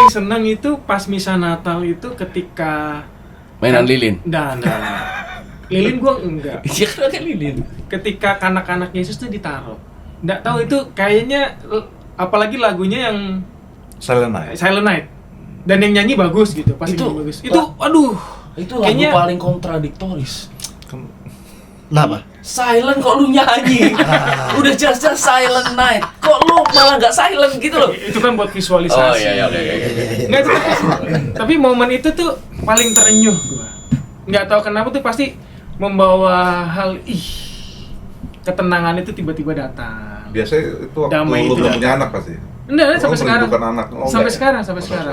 senang itu pas misa Natal itu ketika mainan lilin. Nah. Lilin gua enggak. Iya kan lilin. Ketika anak-anak Yesus tuh ditaruh. Enggak tahu itu kayaknya apalagi lagunya yang Silent Night. Dan yang nyanyi bagus gitu, pasti Itu- bagus. Itu aduh. Itu lagu Kayaknya- paling kontradiktoris. Kenapa? Silent kok lu nyanyi. Udah jelas-jelas Silent Night. Kok lu malah nggak silent gitu loh? Itu kan buat visualisasi. Oh iya oke. Nggak, tapi momen itu tuh paling terenyuh gua. Nggak tahu kenapa tuh pasti membawa hal ketenangan itu tiba-tiba datang. Biasanya itu waktu Damai lu itu belum ya. punya anak pasti. Enggak, Oh, sampai sekarang. merindukan anak. Oh, sampai enggak. sekarang, Oh,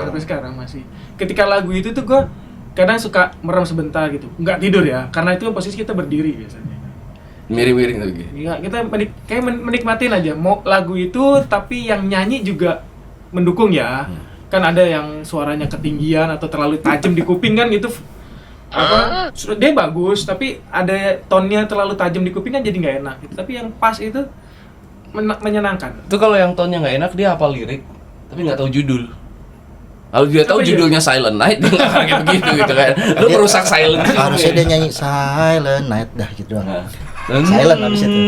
sampai sekarang masih. Ketika lagu itu tuh gua kadang suka merem sebentar gitu. Nggak tidur ya, karena itu posisi kita berdiri biasanya. Miring-miring lagi. Iya, kita kayak menikmatin aja mau lagu itu, tapi yang nyanyi juga mendukung ya. Kan ada yang suaranya ketinggian atau terlalu tajam di kuping kan itu apa? Dia bagus, tapi ada tonnya terlalu tajam di kuping kan jadi nggak enak. Tapi yang pas itu menyenangkan. Itu kalau yang tone-nya nggak enak dia hafal lirik, tapi nggak tahu judul. Kalau dia tahu Apa judulnya Silent Night, dia nggak kayak begitu gitu kan. Lu merusak silent. Harusnya dia nyanyi Silent Night dah gitu doang. Nah. Silent abis itu.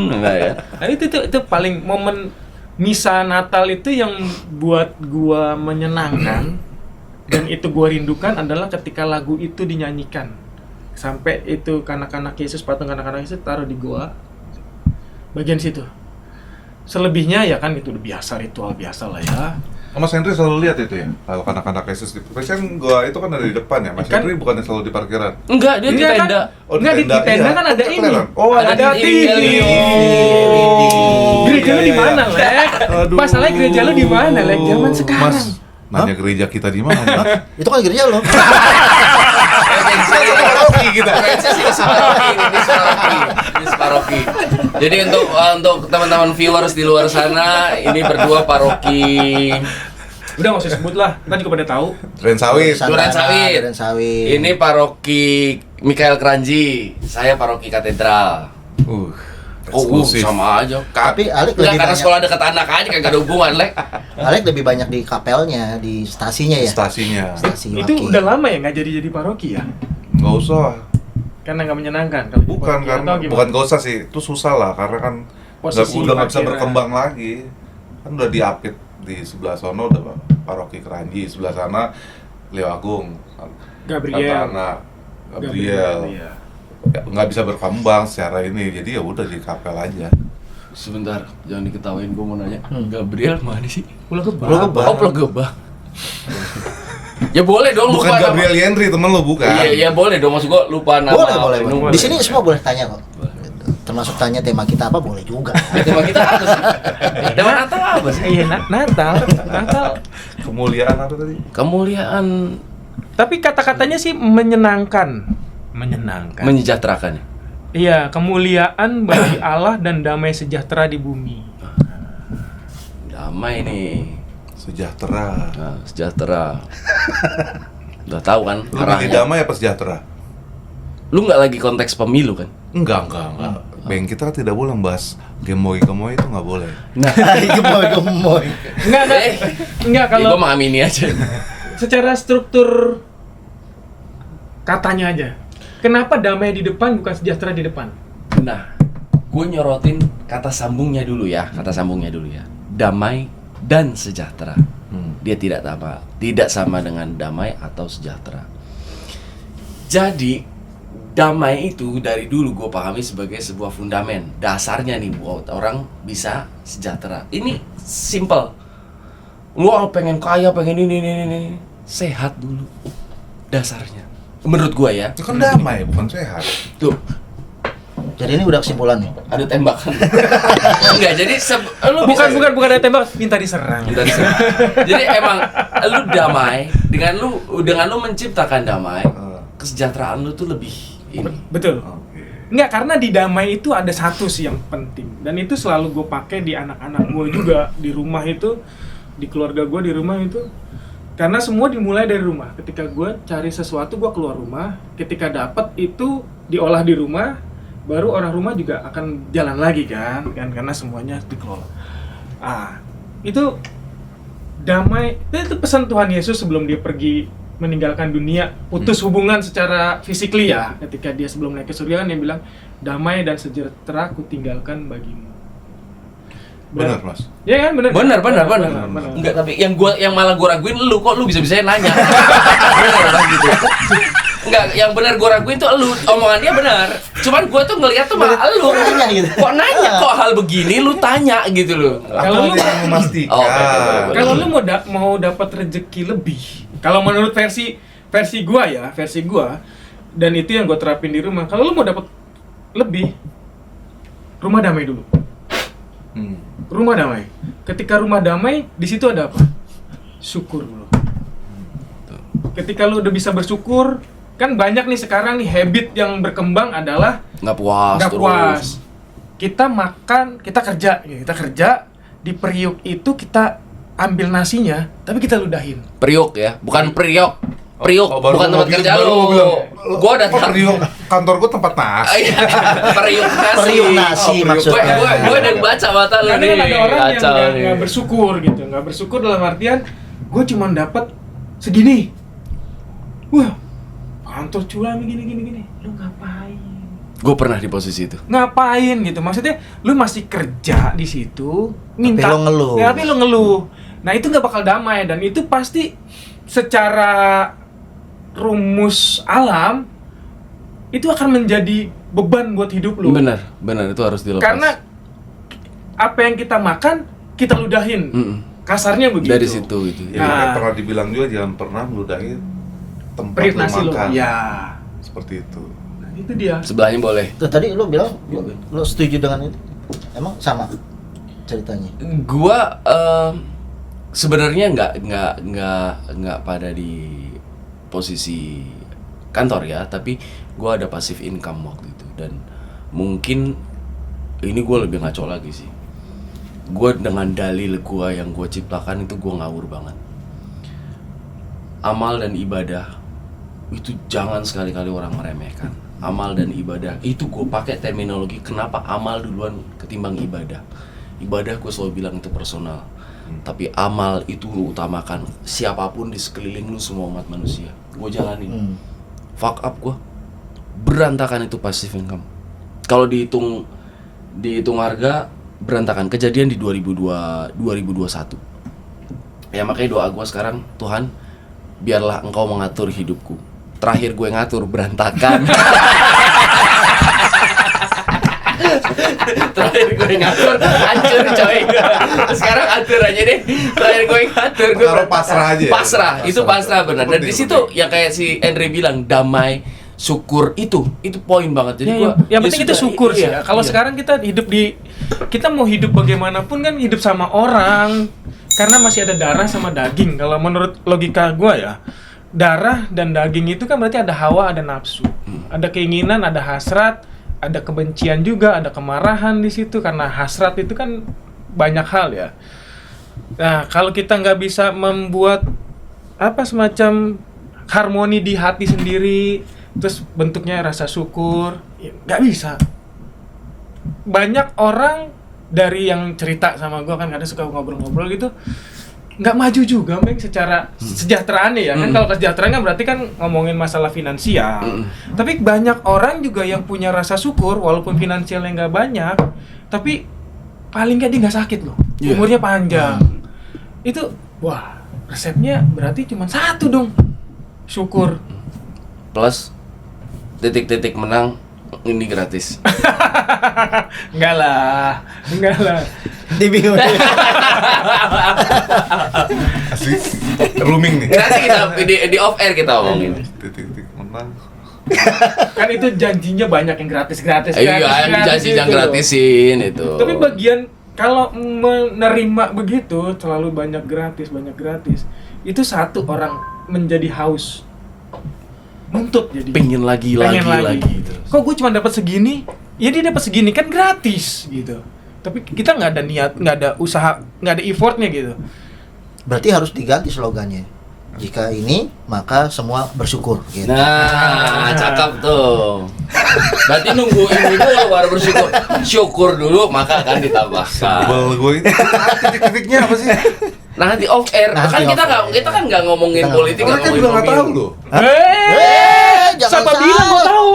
Enggak ya. Nah, itu paling momen misa Natal itu yang buat gua menyenangkan dan itu gua rindukan adalah ketika lagu itu dinyanyikan. Sampai itu kanak-kanak Yesus, patung kanak-kanak Yesus taruh di gua. Bagian situ. Selebihnya ya kan itu udah biasa, ritual biasa lah ya. Mas Henry selalu lihat itu ya, kalau anak-anak Yesus di kan gua itu kan ada di depan ya, Mas Kan- Henry bukannya selalu di parkiran. Enggak, dia di Enggak kan? tenda. Oh, di Enggak, di tenda, tenda iya. kan ada Oh, ini. kelihatan. Oh, ada ada TV. TV. Gereja lu Iya, di iya, mana, iya. Lek? Aduh. Masalahnya gereja lu di mana, Lek? Zaman sekarang. Mas, nanya gereja kita di mana? Itu kan gereja lo. Paroki kita. Ini paroki. Jadi untuk teman-teman viewers di luar sana, ini berdua paroki. Udah nggak usah sebut lah, kita juga pada tahu. Duren Sawit. Duren Sawit. Duren Sawit. Ini paroki Mikael Kranji, saya paroki Katedral. Eksklusif. Sama aja. Tapi Alek Enggak, lebih karena banyak. sekolah dekat anak aja kagak ada hubungan, Lek. Alek lebih banyak di kapelnya, di stasinya ya. Stasinya. Stasi Itu Waki. udah lama ya nggak jadi paroki ya? Nggak usah. Karena nggak menyenangkan kalau jadi Bukan paroki, karena atau gimana? bukan nggak usah sih, itu susah lah karena kan Posisi udah nggak bisa parkiran. berkembang lagi. Kan udah diapit di sebelah sono udah paroki Keranji, sebelah sana Leo Agung, Gabriel. Santana, Gabriel. Iya. Nggak bisa berkembang secara ini, jadi ya udah di kapel aja. Sebentar, jangan diketawain, gua mau nanya. Gabriel mana sih? Pulau Gebang. Pulau Gebang. Oh, Pulau Gebang. Ya boleh dong Bukan lupa nama. Gabriel Yendri, temen lo bukan? Iya boleh dong, maksud gua lupa nama. Boleh. Boleh. Di sini semua boleh tanya kok. Termasuk tanya tema kita apa boleh juga. Tema kita apa sih? Tema Natal apa sih? Iya, Natal. Kemuliaan apa tadi? Kemuliaan Tapi kata-katanya sih menyenangkan. menyejahterakan. Iya, kemuliaan bagi Allah dan damai sejahtera di bumi. Damai nih. Sejahtera. Nah, sejahtera. Udah tahu kan Lu pilih arahnya. damai apa sejahtera? Lu nggak lagi konteks pemilu kan? Enggak. Bank kita tidak boleh membahas gemoy itu nggak boleh. Nah, Gemoy. Enggak kalau gua mengamini aja. secara struktur katanya aja. Kenapa damai di depan bukan sejahtera di depan? Nah, gue nyorotin kata sambungnya dulu ya. Damai dan sejahtera. Dia tidak sama dengan damai atau sejahtera. Jadi damai itu dari dulu gue pahami sebagai sebuah fundamen dasarnya nih buat orang bisa sejahtera. Ini simple. Lu pengen kaya, pengen ini, sehat dulu dasarnya. Menurut gue ya. Itu kan damai, bukan sehat. Tuh, Jadi ini udah kesimpulan nih. ada tembakan. Enggak, jadi lu bisa Bukan ada tembak, minta diserang. Bentar, diserang. Jadi emang lu damai dengan lu menciptakan damai, kesejahteraan lu tuh lebih ini. Betul. Enggak, karena di damai itu ada satu sih yang penting. Dan itu selalu gue pakai di anak-anak gue juga, di rumah itu, di keluarga gue di rumah itu. Karena semua dimulai dari rumah. Ketika gue cari sesuatu, gue keluar rumah. Ketika dapat itu diolah di rumah, baru orang rumah juga akan jalan lagi kan karena semuanya dikelola. Itu damai. Dan itu pesan Tuhan Yesus sebelum dia pergi meninggalkan dunia, putus hubungan secara fisikly ya. Ketika dia sebelum naik ke surga kan dia bilang, damai dan sejahtera ku tinggalkan bagimu. Benar, Mas. Ya kan, benar. Benar. Enggak, tapi yang malah gua raguin lu, kok lu bisa-bisanya nanya. Benar kan gitu. Enggak, yang benar gua raguin tuh lu, omongan dia benar. Cuman gua tuh ngeliat tuh malah lu. Nanya gitu. Kok nanya kok hal begini lu tanya gitu loh. Kalau lu yang memastikan. Oh, betul. kalau lu mau dapat rezeki lebih, kalau menurut versi gua dan itu yang gua terapin di rumah. Kalau lu mau dapat lebih, rumah damai dulu. Rumah damai. Ketika rumah damai, di situ ada apa? Syukur dulu. Ketika lu udah bisa bersyukur, kan banyak nih sekarang nih habit yang berkembang adalah Nggak puas nggak terus. puas. Kita makan, kita kerja di periuk itu kita ambil nasinya, tapi kita ludahin. Priok ya, bukan priok. Priok Oh, baru bukan mau tempat kerja baru mau lu. bilang, Gua udah oh, Priok, kantor gua tempat nasi. Priok nasi. Periuk nasi maksudnya. Gue udah baca mata lu Karena nih. kan ada orang yang Kacau nih. nggak bersyukur gitu, nggak bersyukur dalam artian gue cuma dapat segini. Wah, kantor cuan gini. Lu ngapain? Gue pernah di posisi itu. Ngapain gitu? Maksudnya lu masih kerja di situ, minta. Tapi lu ngeluh. Ya, tapi lu ngeluh. Nah itu nggak bakal damai dan itu pasti secara rumus alam itu akan menjadi beban buat hidup lu. Benar itu harus dilepas. Karena apa yang kita makan kita ludahin. Kasarnya begitu. Dari situ gitu. Ya, Nah. kan pernah dibilang juga jangan pernah meludahin tempat Periuk lu nasi lu. makan. Ya. Seperti itu. Nah, itu dia. Sebelahnya boleh. Tuh, tadi lu bilang lu setuju dengan itu. Emang sama ceritanya? Gua sebenarnya nggak pada di posisi kantor ya, tapi gua ada passive income waktu itu dan mungkin ini gua lebih ngaco lagi sih. Gua dengan dalil gua yang gua ciptakan itu gua ngawur banget. Amal dan ibadah itu jangan sekali-kali orang meremehkan. Amal dan ibadah itu gue pakai terminologi kenapa amal duluan ketimbang ibadah. Ibadah gue selalu bilang itu personal, tapi amal itu lu utamakan. Siapapun di sekeliling lu, semua umat manusia gue jalanin. Fuck up gue, berantakan itu passive income. Kalau dihitung harga berantakan. Kejadian di 2021. Ya makanya doa gue sekarang, Tuhan biarlah engkau mengatur hidupku. Terakhir gue ngatur berantakan. Terakhir gue ngatur hancur coy. Sekarang atur aja deh. Terakhir gue ngatur gue Taruh pasrah aja ya? Pasrah, itu pasrah benar. Dan di Penting, situ yang kayak si Andre bilang damai, syukur itu poin banget. Jadi gua yang penting itu sudah, syukur sih iya, ya. Kalau iya. sekarang kita mau hidup bagaimanapun kan hidup sama orang karena masih ada darah sama daging. Kalau menurut logika gua ya, darah dan daging itu kan berarti ada hawa, ada nafsu, ada keinginan, ada hasrat, ada kebencian juga, ada kemarahan di situ karena hasrat itu kan banyak hal ya. Nah, kalau kita nggak bisa membuat semacam harmoni di hati sendiri, terus bentuknya rasa syukur, ya nggak bisa. Banyak orang dari yang cerita sama gue kan, kadang suka ngobrol-ngobrol gitu, nggak maju juga, Meng, secara sejahteraannya ya. Kan kalau kesejahteraan kan berarti kan ngomongin masalah finansial. Tapi banyak orang juga yang punya rasa syukur walaupun finansialnya nggak banyak, tapi paling nggak dia nggak sakit loh, umurnya panjang. Itu wah, resepnya berarti cuma satu dong, syukur. Plus titik-titik menang ini gratis. Enggak lah. Dibingung. Asli rooming nih. Nanti kita di off air kita omongin. Titik-titik menang. Kan itu janjinya banyak yang gratis. Iya, yang janji yang gitu. gratisin itu. Tapi bagian kalau menerima begitu terlalu banyak gratis, itu satu orang menjadi haus, nuntut jadi. pengen lagi terus. Kok gue cuma dapat segini? Ya dia dapat segini kan gratis gitu. Tapi kita nggak ada niat, nggak ada usaha, nggak ada effortnya gitu. Berarti harus diganti slogannya. Jika ini, maka semua bersyukur gitu. Nah, cakep tuh. Berarti nunggu ini dulu baru bersyukur. Syukur dulu maka akan ditambahkan. Sebel gue ini. Titik-titiknya apa sih? Nanti off air. Nanti Kan kita off nggak air. kita kan nggak ngomongin Kita politik, Orang nggak kan ngomongin juga nggak tahu pemilu. loh. Jangan siapa salah. bilang gua tahu?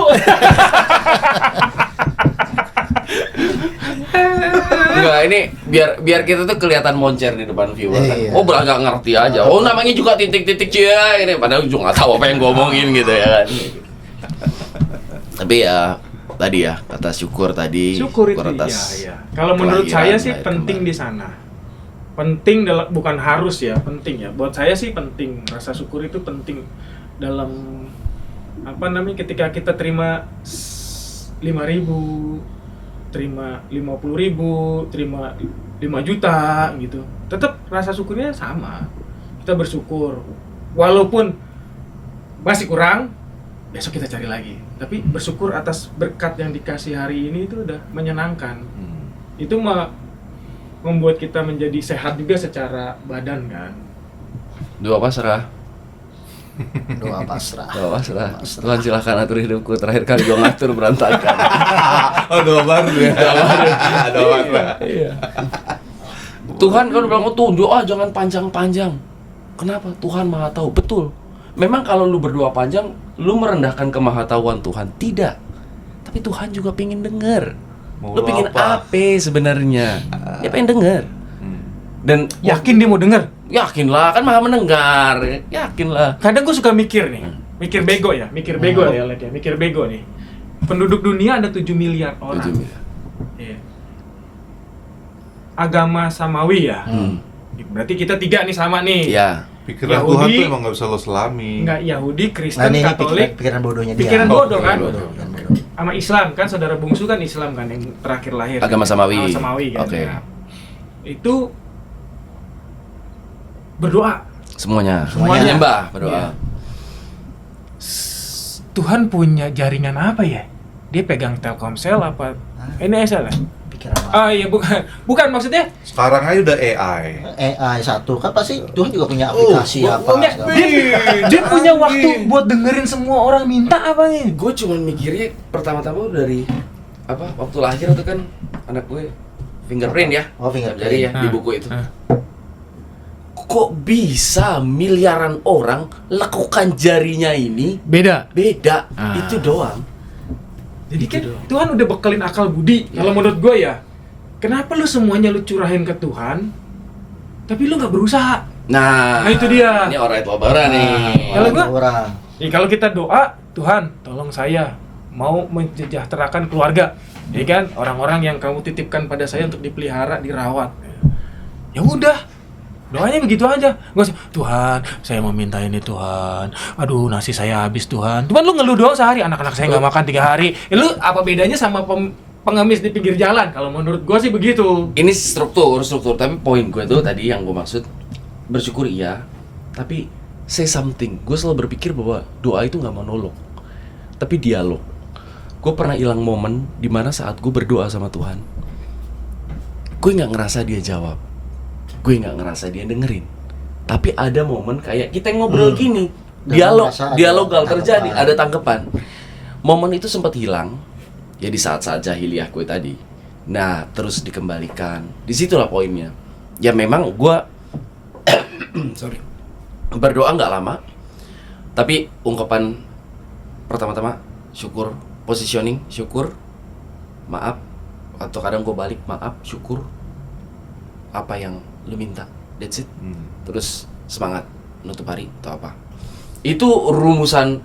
Enggak, ini biar kita tuh kelihatan moncer di depan viewer kan. Iya. Oh, nggak ngerti aja. Oh, namanya juga titik-titik cia ini, padahal juga nggak tahu apa yang gue omongin gitu ya kan. Tapi ya tadi ya kata syukur tadi. Syukur itu atas ya. Kalau menurut saya kelahiran, sih lahir penting kembali. di sana. Penting dalam, bukan harus ya, penting ya. Buat saya sih penting. Rasa syukur itu penting dalam apa namanya, ketika kita terima 5.000, terima 50.000, terima 5 juta gitu. Tetap rasa syukurnya sama. Kita bersyukur. Walaupun masih kurang, besok kita cari lagi. Tapi bersyukur atas berkat yang dikasih hari ini itu udah menyenangkan. Itu membuat kita menjadi sehat juga secara badan kan. Doa pasrah. Doa pasrah. Doa pasrah. Tuhan silahkan atur hidupku. Terakhir kali gue ngatur berantakan. Oh, doa baru ya. Doa baru. Iya. Tuhan kan bilang, oh tuh doa jangan panjang-panjang. Kenapa? Tuhan maha tahu. Betul. Memang kalau lu berdoa panjang, lu merendahkan kemahatauan Tuhan. Tidak. Tapi Tuhan juga pengen denger. Mau Lu pengen apa? apa sebenarnya? Dia pengen denger. Dan Yakin dia mau denger? yakinlah, kan maha mendengar. Yakinlah. Kadang gue suka mikir nih, mikir bego ya, mikir bego ya, Lek, ya, mikir bego nih. Penduduk dunia ada 7 miliar orang. 7 miliar. Iya. Agama samawi ya. Berarti kita 3 nih sama nih. Ya. Pikiran Yahudi, Tuhan tuh emang nggak bisa lo selami. Enggak Yahudi, Nah, Kristen, ini Katolik, pikiran bodohnya dia. pikiran bodoh kan. Pikiran bodoh. Sama Islam kan, saudara bungsu kan Islam kan yang terakhir lahir. Agama samawi. Agama samawi kan. Oke. Nah, itu berdoa. Semuanya. Semuanya. Nyembah, berdoa. Iya. Tuhan punya jaringan apa ya? Dia pegang Telkomsel apa? NSL ya? Pikiran apa? Ah iya, bukan maksudnya. Sekarang aja udah AI. AI satu kan pasti Tuhan juga punya aplikasi apa Enggak, segala dia punya waktu buat dengerin semua orang minta apa nih? Gue cuman mikirnya pertama-tama dari apa waktu lahir itu kan anak gue fingerprint ya. Oh, fingerprint. Jadi ya di Ah. buku itu. Kok bisa miliaran orang lakukan jarinya ini Beda. beda? Ah. Itu doang. Jadi kan Tuhan udah bekalin akal budi. Kalau menurut gue ya, kenapa lu semuanya lu curahin ke Tuhan, tapi lu nggak berusaha? Nah, itu dia. Ini orang tua bara nih. Kalau gua- orang. Ya, kalau kita doa, Tuhan tolong saya mau mensejahterakan keluarga, ya kan? Orang-orang yang kamu titipkan pada saya untuk dipelihara, dirawat. Ya udah, doanya begitu aja. Gak usah, Tuhan, saya mau minta ini Tuhan. Aduh, nasi saya habis Tuhan. Cuman lu ngeluh doang sehari, anak-anak saya nggak makan 3 hari. Ya, lu apa bedanya sama pengemis di pinggir jalan? Kalau menurut gua sih begitu. Ini struktur, tapi poin gue tuh tadi yang gue maksud bersyukur iya, tapi say something. Gue selalu berpikir bahwa doa itu nggak monolog, tapi dialog. Gue pernah hilang momen dimana saat gue berdoa sama Tuhan, gue nggak ngerasa dia jawab, gue nggak ngerasa dia dengerin. Tapi ada momen kayak kita ngobrol gini, Dan dialog, merasa ada dialogal tanggapan. terjadi, ada tanggapan. Momen itu sempat hilang, ya di saat-saat jahiliyah gue tadi. Nah, terus dikembalikan. Disitulah poinnya. Ya memang gue, sorry, berdoa nggak lama, tapi ungkapan pertama-tama syukur, positioning, syukur, maaf, atau kadang gue balik maaf, syukur, apa yang lu minta, that's it. Terus semangat nutup hari atau apa. Itu rumusan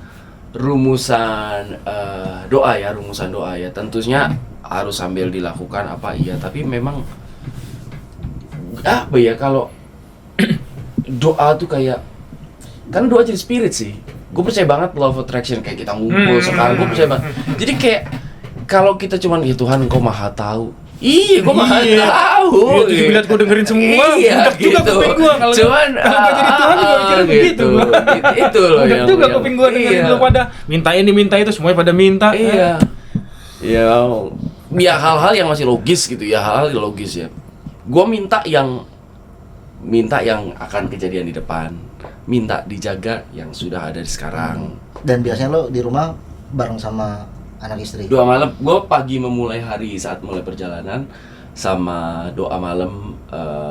doa ya. Tentunya harus sambil dilakukan apa iya, tapi memang apa ya, kalau doa tuh kayak, kan doa jadi spirit sih. Gue percaya banget law of attraction, kayak kita ngumpul sekarang, gue percaya banget. Jadi kayak kalau kita cuman ya Tuhan Engkau maha tahu. Iya, gue maha tahu. Iya, 7 miliar gua dengerin semua. Iya, Budak juga gitu. kuping gua kalau Cuman gua jadi Tuhan juga mikirnya begitu. Itu loh Budak yang juga yang- kuping gua dengerin iya. lu pada minta ini minta itu, semuanya pada minta. Iya. Ya hal-hal yang masih logis gitu ya, hal-hal yang logis ya. Gua minta yang akan kejadian di depan, minta dijaga yang sudah ada di sekarang. Dan biasanya lo di rumah bareng sama anak istri. Doa malam, gua pagi memulai hari saat mulai perjalanan, sama doa malam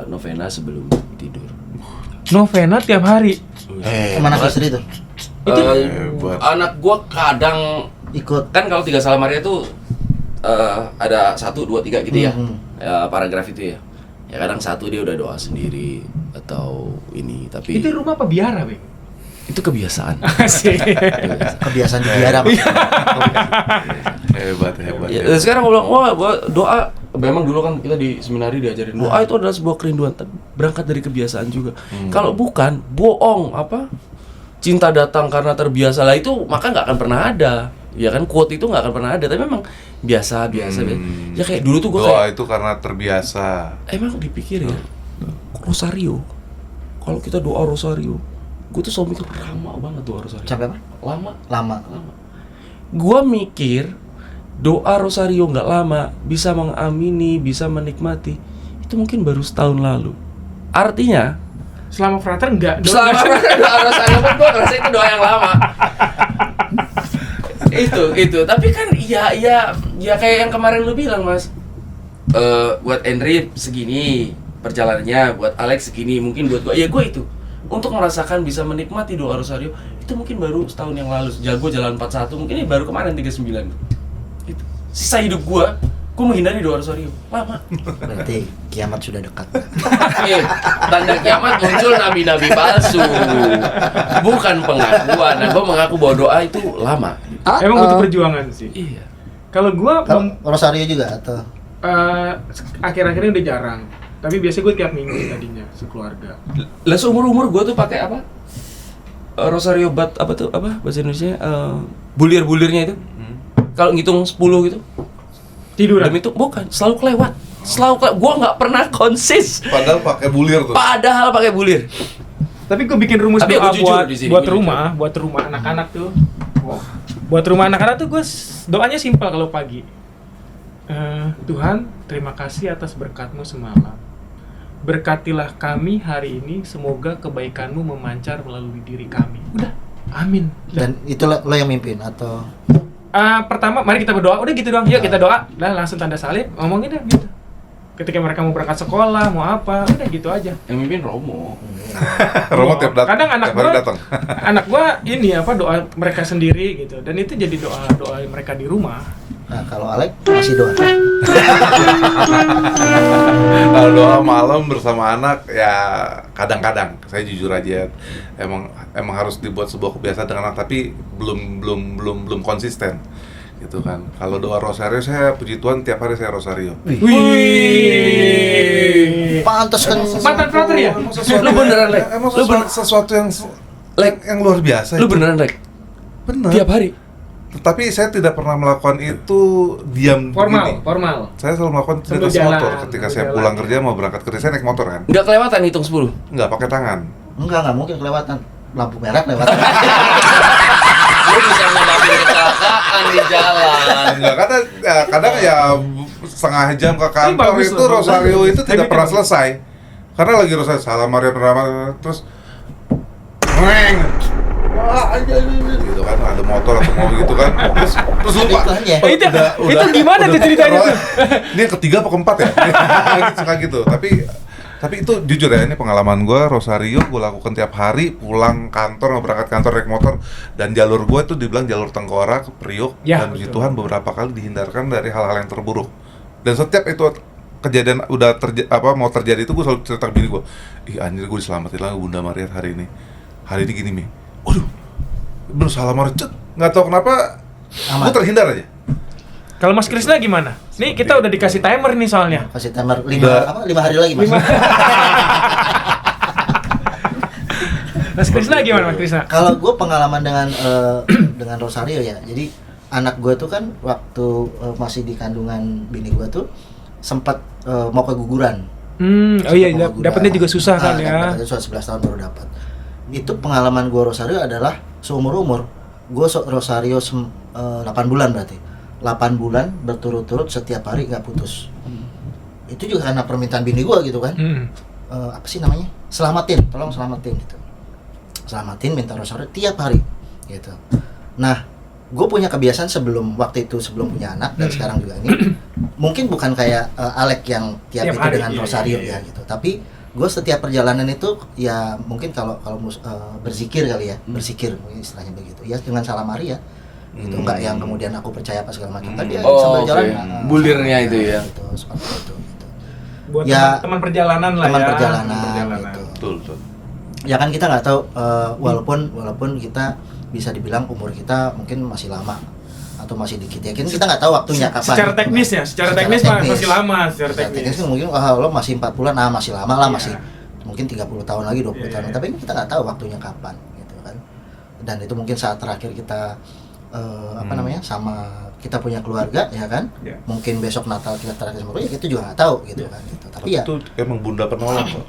novena sebelum tidur. novena tiap hari. Sama anak istri tuh Itu Hebat. Anak gua kadang ikut. kan kalau 3 Salam Maria tuh ada 1, 2, 3 gitu ya. Paragraf itu ya. Ya kadang 1 dia udah doa sendiri atau ini, tapi itu rumah apa biara, Bang? itu kebiasaan. Asik. Kebiasaan di biara. Hebat. Ya, dan sekarang gua bilang, wah gua doa. Memang dulu kan kita di seminari diajarin doa itu adalah sebuah kerinduan, tapi berangkat dari kebiasaan juga. Kalau bukan, bohong apa? Cinta datang karena terbiasa lah itu maka nggak akan pernah ada. Ya kan quote itu nggak akan pernah ada, tapi memang biasa. Ya kayak dulu tuh gua Doa kayak itu karena terbiasa. emang dipikir ya rosario. Kalau kita doa rosario, gue tuh selalu mikir lama banget doa rosario. Sampai apa? Lama. Lama. Gua mikir doa rosario nggak lama bisa mengamini, bisa menikmati. Itu mungkin baru setahun lalu. Artinya Selama frater enggak. selama doa rosario pun gua ngerasa itu doa yang lama. itu. Tapi kan ya kayak yang kemarin lu bilang, Mas. Buat Henry segini perjalanannya, buat Alex segini, mungkin buat gua itu. Untuk merasakan bisa menikmati doa rosario itu mungkin baru setahun yang lalu. Jago jalan 41 mungkin ini baru kemarin 39. Itu. Sisa hidup gua menghindari doa rosario. Lama. Berarti kiamat sudah dekat. Tanda kiamat muncul nabi-nabi palsu. Bukan pengakuan. Nah, gua mengaku bahwa doa itu lama. Emang butuh perjuangan sih. Iya. Kalau gua Kalau rosario juga atau akhir-akhir ini udah jarang. Tapi biasanya gue tiap minggu tadinya sekeluarga. Lah seumur-umur gua tuh pakai apa? Rosario bat apa tuh? Apa bahasa Indonesia? Bulir-bulirnya itu. Kalau ngitung 10 gitu. Tiduran. Demi itu bukan, selalu kelewat. Gua nggak pernah konsis. Padahal pakai bulir tuh. Padahal pakai bulir. Tapi gue bikin rumus Tapi doa aku jujur di sini, buat gue rumah anak-anak tuh. Buat rumah anak-anak tuh gue doanya simpel kalau pagi. Tuhan, terima kasih atas berkat-Mu semalam. Berkatilah kami hari ini, semoga kebaikan-Mu memancar melalui diri kami. Udah, amin. dan itu lo yang mimpin atau Pertama, mari kita berdoa. Udah gitu doang. Yuk kita doa. Lah langsung tanda salib. Ngomongin deh gitu. Ketika mereka mau berangkat sekolah, mau apa, udah gitu aja. Yang mimpin Romo. Romo tiap datang. Kadang anak tiap hari gua, datang. anak gua ini apa doa mereka sendiri gitu. Dan itu jadi doa mereka di rumah. nah kalau Alex masih doa. Kalau doa malam bersama anak ya kadang-kadang saya jujur aja emang harus dibuat sebuah kebiasaan dengan anak, tapi belum konsisten gitu kan. Kalau doa rosario saya puji Tuhan tiap hari saya rosario. Wih. Pantas kan Mantan frater ya? Lu beneran, Lek? Emang Lu sesuatu yang Lek, yang luar biasa. lu itu. beneran, Rek? Bener. Tiap hari. Tapi saya tidak pernah melakukan itu diam begini. Formal. Saya selalu melakukan di Sambil atas jalan, motor. Ketika sambil saya jalan. pulang kerja mau berangkat kerja, saya naik motor kan. Nggak kelewatan hitung 10. Enggak pakai tangan. enggak mungkin kelewatan. Lampu merah kelewatan. Lu bisa nyebabin kecelakaan di jalan. Enggak, kadang ya setengah jam ke Ini kantor bagus itu loh, rosario bagus. itu tidak Habitnya pernah bagus. selesai. Karena lagi rosario salam Maria Penerama terus ngeng. Wah, gitu kan ada motor atau mau gitu kan. Terus lupa. Itu aja. Itu gimana tuh ceritanya tuh? Ini yang ketiga apa keempat ya? Suka gitu. Tapi itu jujur ya, ini pengalaman gue rosario gue lakukan tiap hari, pulang kantor, berangkat kantor naik motor, dan jalur gue itu dibilang jalur tengkorak, Priok, Ya, dan puji betul. Tuhan beberapa kali dihindarkan dari hal-hal yang terburuk. Dan setiap itu kejadian udah mau terjadi itu gue selalu cerita ke bini gue, ih anjir gue diselamatin lagi Bunda Maria hari ini gini Mi, waduh bener salah Maria, nggak tahu kenapa Aman. gue terhindar aja. Kalau Mas Krisna gimana? Nih kita udah dikasih timer nih soalnya. Kasih timer 5 Udah. 5 hari lagi, Mas. Mas Krisna gimana Mas Krisna? Kalau gue pengalaman dengan rosario ya, jadi anak gue tuh kan waktu masih di kandungan bini gue tuh sempat mau keguguran. Oh iya, Sempat mau keguguran. dapetnya juga susah kan ya. Dapetnya susah, 11 tahun baru dapat. Itu pengalaman gue rosario adalah seumur-umur gue rosario 8 bulan berarti. 8 bulan berturut-turut setiap hari nggak putus. Itu juga karena permintaan bini gue gitu kan. Apa sih namanya? Tolong selamatin gitu. Selamatin, minta rosario tiap hari gitu. Nah, gue punya kebiasaan sebelum punya anak dan sekarang juga ini mungkin bukan kayak Alek yang tiap itu hari, dengan iya, rosario iya. ya gitu. Tapi gue setiap perjalanan itu ya mungkin kalau berzikir kali ya, berzikir mungkin istilahnya begitu ya, dengan salam Maria gitu, enggak yang kemudian aku percaya apa segala macam, kan dia sambil jalan bulirnya itu ya gitu, seperti itu gitu. Buat Ya, teman perjalanan lah teman ya. perjalanan gitu. Betul. Ya kan kita nggak tahu, walaupun kita bisa dibilang umur kita mungkin masih lama atau masih dikit ya, kita nggak tahu waktunya kapan. Secara teknis ya, secara teknis masih lama secara teknis. Kan mungkin lo masih 4 bulan, masih lama lah, Iya. masih mungkin 30 tahun lagi, 20 Iya, tahun, iya. tapi ini kita nggak tahu waktunya kapan gitu kan. Dan itu mungkin saat terakhir kita apa namanya, sama kita punya keluarga ya kan. Iya. Mungkin besok Natal kita terakhir sama keluarga, kita juga nggak tahu gitu kan gitu. Tapi ya Itu emang bunda penolong kok.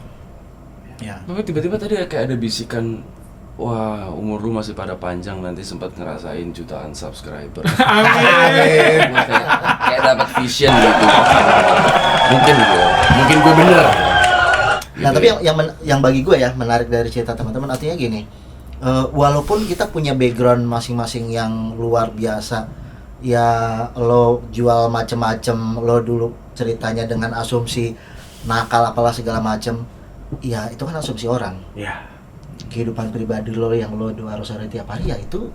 ya tapi tiba-tiba tadi kayak ada bisikan, wah umur lu masih pada panjang, nanti sempat ngerasain jutaan subscriber. Amin. Gua kayak dapat vision gitu. Mungkin gue bener. Nah, tapi yang bagi gue ya menarik dari cerita teman-teman, artinya gini, walaupun kita punya background masing-masing yang luar biasa, ya lo jual macem-macem, lo dulu ceritanya dengan asumsi nakal apalah segala macem, ya itu kan asumsi orang. Ya. Kehidupan pribadi lo yang lo doa rosari tiap hari, ya itu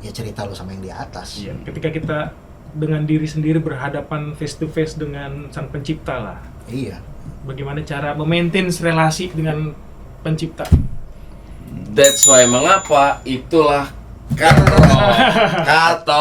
ya cerita lo sama yang di atas. Iya, ketika kita dengan diri sendiri berhadapan face to face dengan Sang Pencipta lah. Iya. Bagaimana cara memaintain relasi dengan Pencipta? That's why mengapa itulah Katrok.